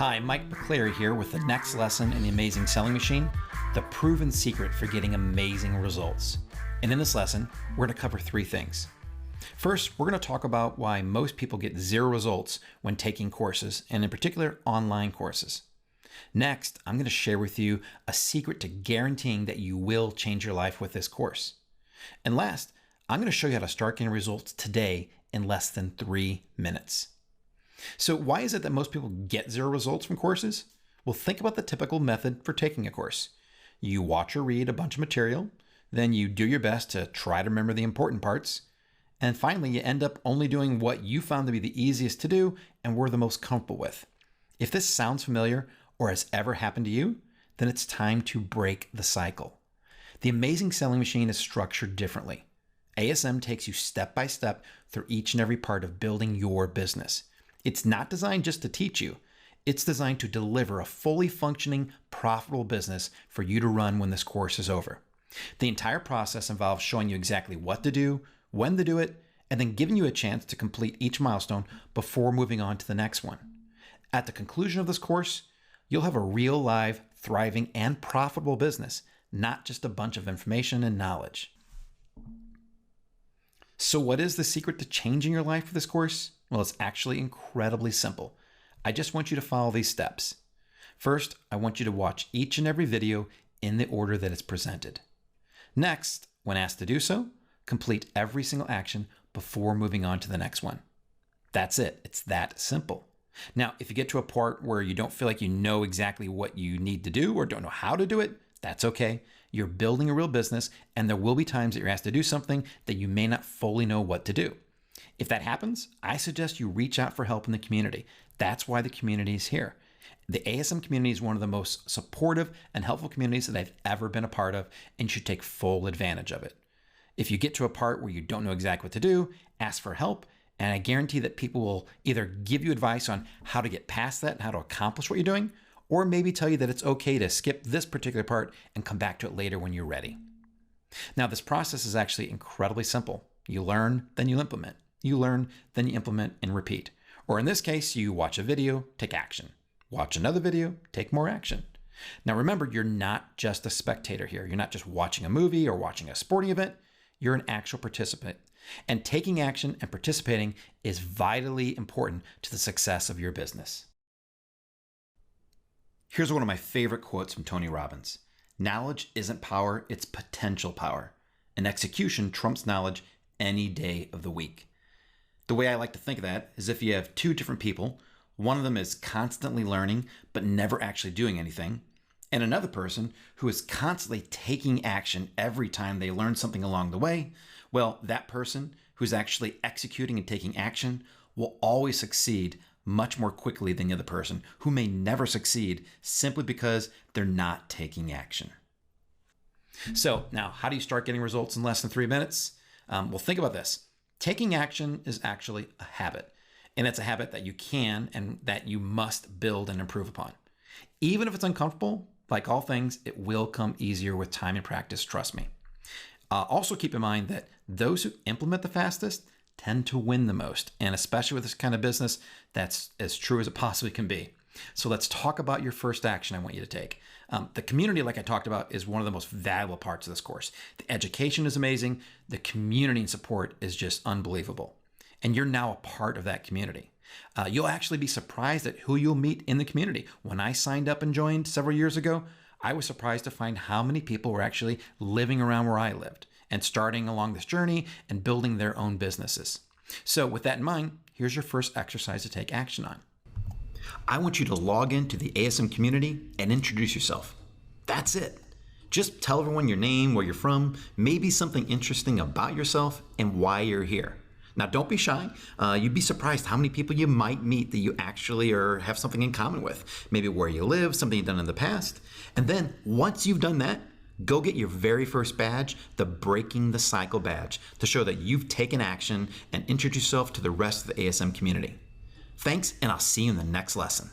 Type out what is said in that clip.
Hi, Mike McCleary here with the next lesson in the Amazing Selling Machine, the proven secret for getting amazing results. And in this lesson, we're going to cover three things. First, we're going to talk about why most people get zero results when taking courses, and in particular, online courses. Next, I'm going to share with you a secret to guaranteeing that you will change your life with this course. And last, I'm going to show you how to start getting results today in less than 3 minutes. So why is it that most people get zero results from courses? Well, think about the typical method for taking a course. You watch or read a bunch of material, then you do your best to try to remember the important parts, and finally you end up only doing what you found to be the easiest to do and were the most comfortable with. If this sounds familiar or has ever happened to you, then it's time to break the cycle. The Amazing Selling Machine is structured differently. ASM takes you step by step through each and every part of building your business. It's not designed just to teach you. It's designed to deliver a fully functioning, profitable business for you to run when this course is over. The entire process involves showing you exactly what to do, when to do it, and then giving you a chance to complete each milestone before moving on to the next one. At the conclusion of this course, you'll have a real, live, thriving, and profitable business, not just a bunch of information and knowledge. So what is the secret to changing your life with this course? Well, it's actually incredibly simple. I just want you to follow these steps. First, I want you to watch each and every video in the order that it's presented. Next, when asked to do so, complete every single action before moving on to the next one. That's it. It's that simple. Now, if you get to a part where you don't feel like you know exactly what you need to do or don't know how to do it, that's okay. You're building a real business, and there will be times that you're asked to do something that you may not fully know what to do. If that happens, I suggest you reach out for help in the community. That's why the community is here. The ASM community is one of the most supportive and helpful communities that I've ever been a part of, and you should take full advantage of it. If you get to a part where you don't know exactly what to do, ask for help, and I guarantee that people will either give you advice on how to get past that and how to accomplish what you're doing, or maybe tell you that it's okay to skip this particular part and come back to it later when you're ready. Now, this process is actually incredibly simple. You learn, then you implement. You learn, then you implement and repeat. Or in this case, you watch a video, take action. Watch another video, take more action. Now remember, you're not just a spectator here. You're not just watching a movie or watching a sporting event. You're an actual participant. And taking action and participating is vitally important to the success of your business. Here's one of my favorite quotes from Tony Robbins. Knowledge isn't power, it's potential power. And execution trumps knowledge any day of the week. The way I like to think of that is if you have two different people, one of them is constantly learning but never actually doing anything, and another person who is constantly taking action every time they learn something along the way, well, that person who's actually executing and taking action will always succeed much more quickly than the other person who may never succeed simply because they're not taking action. So now, how do you start getting results in less than 3 minutes? Well, think about this. Taking action is actually a habit, and it's a habit that you can and that you must build and improve upon. Even if it's uncomfortable, like all things, it will come easier with time and practice, trust me. Also keep in mind that those who implement the fastest tend to win the most, and especially with this kind of business, that's as true as it possibly can be. So let's talk about your first action I want you to take. The community, like I talked about, is one of the most valuable parts of this course. The education is amazing. The community and support is just unbelievable. And you're now a part of that community. You'll actually be surprised at who you'll meet in the community. When I signed up and joined several years ago, I was surprised to find how many people were actually living around where I lived and starting along this journey and building their own businesses. So with that in mind, here's your first exercise to take action on. I want you to log into the ASM community and introduce yourself. That's it. Just tell everyone your name, where you're from, maybe something interesting about yourself, and why you're here. Now, don't be shy. You'd be surprised how many people you might meet that you actually have something in common with. Maybe where you live, something you've done in the past. And then once you've done that, go get your very first badge, the Breaking the Cycle badge, to show that you've taken action and introduce yourself to the rest of the ASM community. Thanks, and I'll see you in the next lesson.